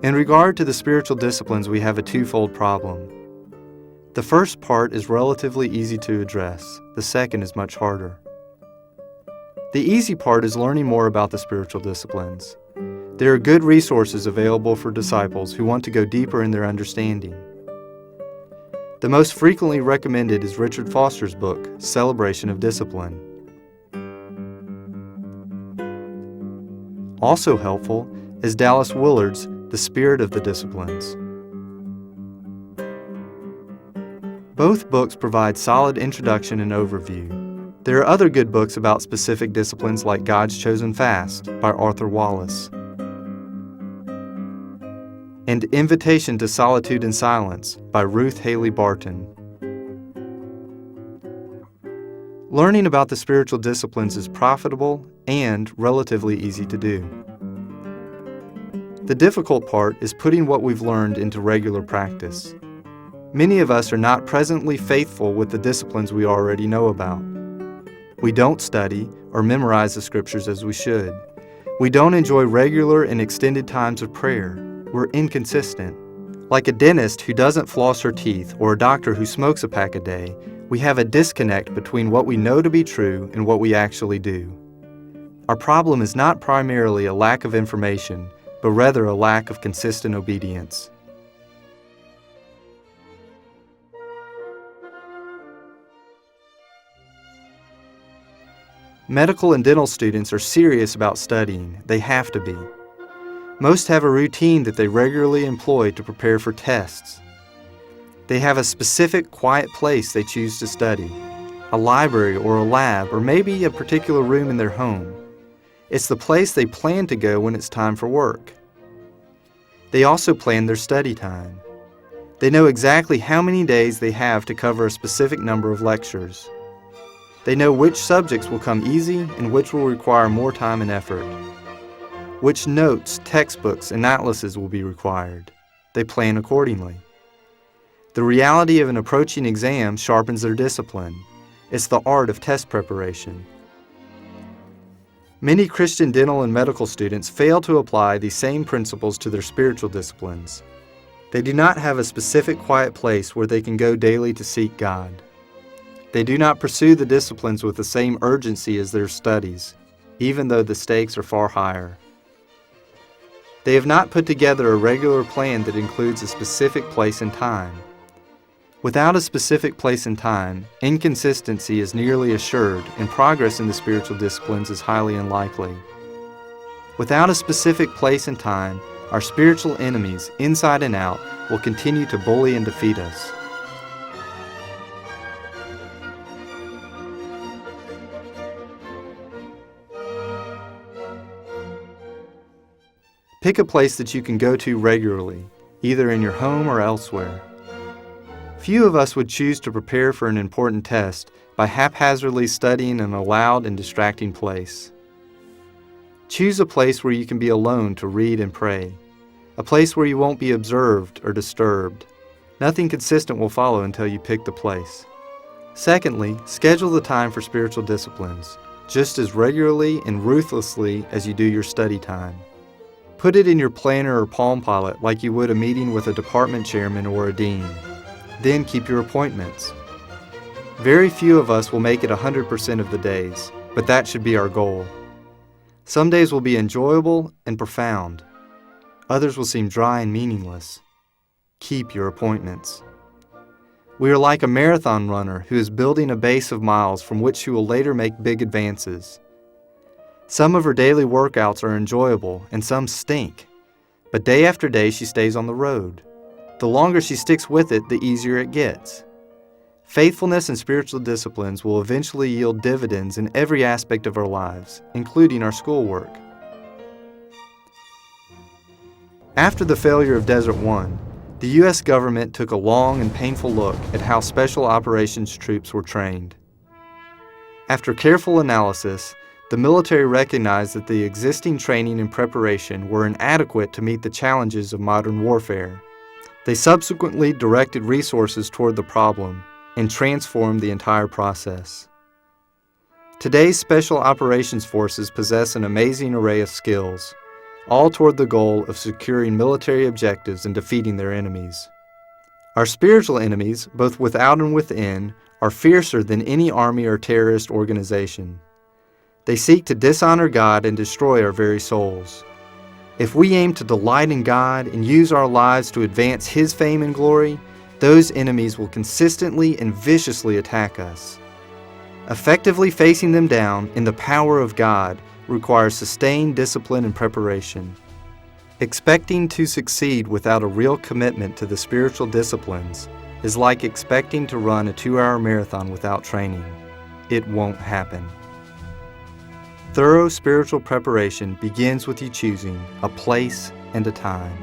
In regard to the spiritual disciplines, we have a twofold problem. The first part is relatively easy to address. The second is much harder. The easy part is learning more about the spiritual disciplines. There are good resources available for disciples who want to go deeper in their understanding. The most frequently recommended is Richard Foster's book, Celebration of Discipline. Also helpful is Dallas Willard's The Spirit of the Disciplines. Both books provide solid introduction and overview. There are other good books about specific disciplines like God's Chosen Fast by Arthur Wallace and Invitation to Solitude and Silence by Ruth Haley Barton. Learning about the spiritual disciplines is profitable and relatively easy to do. The difficult part is putting what we've learned into regular practice. Many of us are not presently faithful with the disciplines we already know about. We don't study or memorize the scriptures as we should. We don't enjoy regular and extended times of prayer. We're inconsistent. Like a dentist who doesn't floss her teeth or a doctor who smokes a pack a day, we have a disconnect between what we know to be true and what we actually do. Our problem is not primarily a lack of information, but rather a lack of consistent obedience. Medical and dental students are serious about studying. They have to be. Most have a routine that they regularly employ to prepare for tests. They have a specific quiet place they choose to study, a library or a lab, or maybe a particular room in their home. It's the place they plan to go when it's time for work. They also plan their study time. They know exactly how many days they have to cover a specific number of lectures. They know which subjects will come easy and which will require more time and effort. Which notes, textbooks, and atlases will be required. They plan accordingly. The reality of an approaching exam sharpens their discipline. It's the art of test preparation. Many Christian dental and medical students fail to apply these same principles to their spiritual disciplines. They do not have a specific quiet place where they can go daily to seek God. They do not pursue the disciplines with the same urgency as their studies, even though the stakes are far higher. They have not put together a regular plan that includes a specific place and time. Without a specific place and time, inconsistency is nearly assured and progress in the spiritual disciplines is highly unlikely. Without a specific place and time, our spiritual enemies, inside and out, will continue to bully and defeat us. Pick a place that you can go to regularly, either in your home or elsewhere. Few of us would choose to prepare for an important test by haphazardly studying in a loud and distracting place. Choose a place where you can be alone to read and pray, a place where you won't be observed or disturbed. Nothing consistent will follow until you pick the place. Secondly, schedule the time for spiritual disciplines, just as regularly and ruthlessly as you do your study time. Put it in your planner or Palm Pilot like you would a meeting with a department chairman or a dean. Then keep your appointments. Very few of us will make it 100% of the days, but that should be our goal. Some days will be enjoyable and profound. Others will seem dry and meaningless. Keep your appointments. We are like a marathon runner who is building a base of miles from which she will later make big advances. Some of her daily workouts are enjoyable and some stink, but day after day she stays on the road. The longer she sticks with it, the easier it gets. Faithfulness and spiritual disciplines will eventually yield dividends in every aspect of our lives, including our schoolwork. After the failure of Desert One, the U.S. government took a long and painful look at how special operations troops were trained. After careful analysis, the military recognized that the existing training and preparation were inadequate to meet the challenges of modern warfare. They subsequently directed resources toward the problem and transformed the entire process. Today's Special Operations Forces possess an amazing array of skills. all toward the goal of securing military objectives and defeating their enemies. Our spiritual enemies, both without and within, are fiercer than any army or terrorist organization. They seek to dishonor God and destroy our very souls. If we aim to delight in God and use our lives to advance His fame and glory, those enemies will consistently and viciously attack us. Effectively facing them down in the power of God requires sustained discipline and preparation. Expecting to succeed without a real commitment to the spiritual disciplines is like expecting to run a 2-hour marathon without training. It won't happen. Thorough spiritual preparation begins with you choosing a place and a time.